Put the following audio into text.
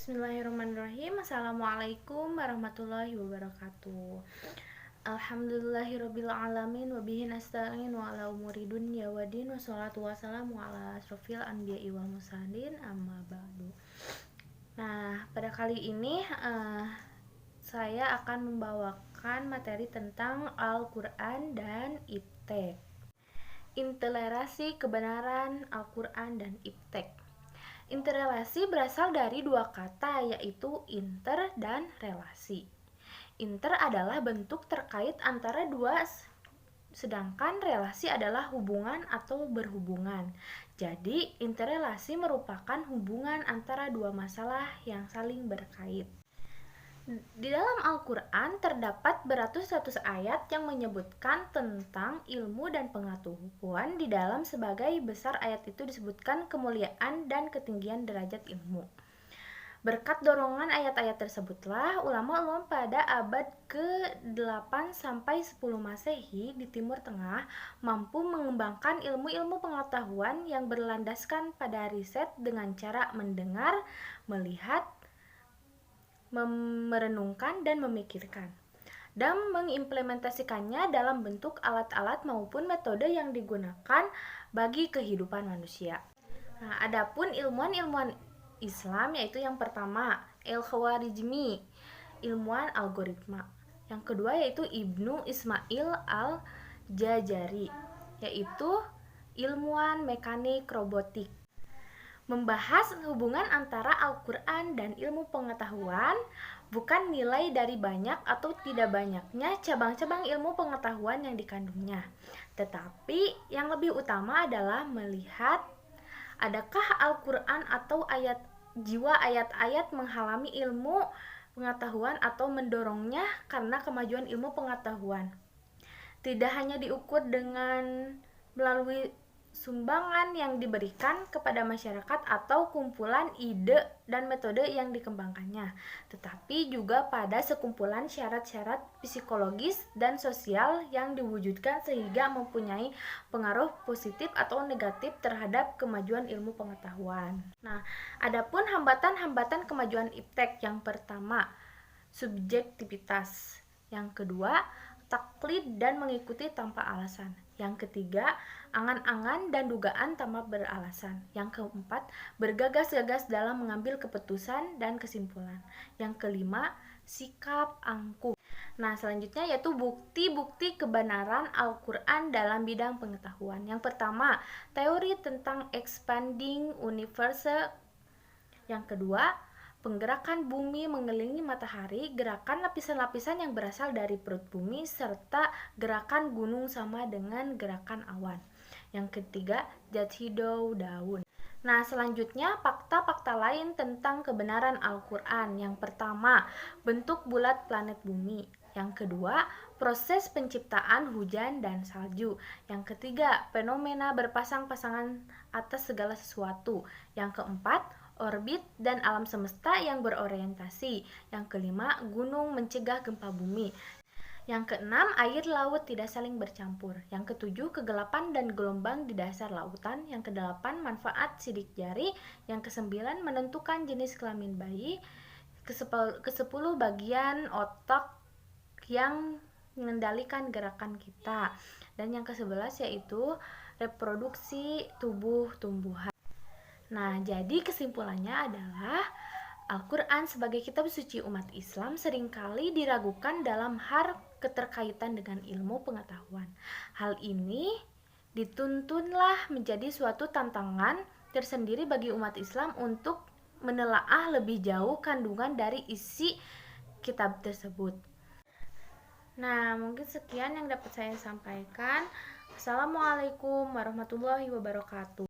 Bismillahirrahmanirrahim. Assalamualaikum warahmatullahi wabarakatuh. Alhamdulillahirabbil alamin wa bihi nasta'in wa ala umuri dunya waddin wassalatu wassalamu ala asrofil anbiya'i wal mursalin amma ba'du. Nah, pada kali ini saya akan membawakan materi tentang Al-Qur'an dan Iptek. Interelasi kebenaran Al-Qur'an dan Iptek. Interrelasi berasal dari dua kata, yaitu inter dan relasi. Inter adalah bentuk terkait antara dua, sedangkan relasi adalah hubungan atau berhubungan. Jadi, interrelasi merupakan hubungan antara dua masalah yang saling berkait. Di dalam Al-Quran terdapat beratus-ratus ayat yang menyebutkan tentang ilmu dan pengetahuan. Di dalam sebagai besar ayat itu disebutkan kemuliaan dan ketinggian derajat ilmu. Berkat dorongan ayat-ayat tersebutlah ulama-ulama pada abad ke-8 sampai 10 Masehi di Timur Tengah mampu mengembangkan ilmu-ilmu pengetahuan yang berlandaskan pada riset dengan cara mendengar, melihat, merenungkan dan memikirkan, dan mengimplementasikannya dalam bentuk alat-alat maupun metode yang digunakan bagi kehidupan manusia. Nah, adapun ilmuwan Islam yaitu yang pertama Al-Khawarizmi, ilmuwan algoritma. Yang kedua yaitu Ibnu Ismail Al-Jazari, yaitu ilmuwan mekanik robotik. Membahas hubungan antara Al-Quran dan ilmu pengetahuan, bukan nilai dari banyak atau tidak banyaknya cabang-cabang ilmu pengetahuan yang dikandungnya, tetapi yang lebih utama adalah melihat adakah Al-Quran atau ayat-ayat menghalangi ilmu pengetahuan atau mendorongnya karena kemajuan ilmu pengetahuan. Tidak hanya diukur dengan melalui sumbangan yang diberikan kepada masyarakat atau kumpulan ide dan metode yang dikembangkannya, tetapi juga pada sekumpulan syarat-syarat psikologis dan sosial yang diwujudkan sehingga mempunyai pengaruh positif atau negatif terhadap kemajuan ilmu pengetahuan. Nah, adapun hambatan-hambatan kemajuan iptek, yang pertama, subjektivitas. Yang kedua, taklid dan mengikuti tanpa alasan. Yang ketiga, angan-angan dan dugaan tanpa beralasan. Yang keempat, bergagas-gagas dalam mengambil keputusan dan kesimpulan. Yang kelima, sikap angkuh. Nah, selanjutnya yaitu bukti-bukti kebenaran Al-Quran dalam bidang pengetahuan. Yang pertama, teori tentang expanding universe. Yang kedua, penggerakan bumi mengelilingi matahari, gerakan lapisan-lapisan yang berasal dari perut bumi, serta gerakan gunung sama dengan gerakan awan. Yang ketiga, zat hidau daun. Nah, selanjutnya fakta-fakta lain tentang kebenaran Al-Quran. Yang pertama, bentuk bulat planet bumi. Yang kedua, proses penciptaan hujan dan salju. Yang ketiga, fenomena berpasang-pasangan atas segala sesuatu. Yang keempat, orbit dan alam semesta yang berorientasi. Yang kelima, gunung mencegah gempa bumi. Yang keenam, air laut tidak saling bercampur. Yang ketujuh, kegelapan dan gelombang di dasar lautan. Yang kedelapan, manfaat sidik jari. Yang kesembilan, menentukan jenis kelamin bayi. Kesepuluh, bagian otak yang mengendalikan gerakan kita. Dan yang ke-11 yaitu reproduksi tubuh tumbuhan. Nah, jadi kesimpulannya adalah Al-Quran sebagai kitab suci umat Islam seringkali diragukan dalam hal keterkaitan dengan ilmu pengetahuan. Hal ini dituntunlah menjadi suatu tantangan tersendiri bagi umat Islam untuk menelaah lebih jauh kandungan dari isi kitab tersebut. Nah, mungkin sekian yang dapat saya sampaikan. Assalamualaikum warahmatullahi wabarakatuh.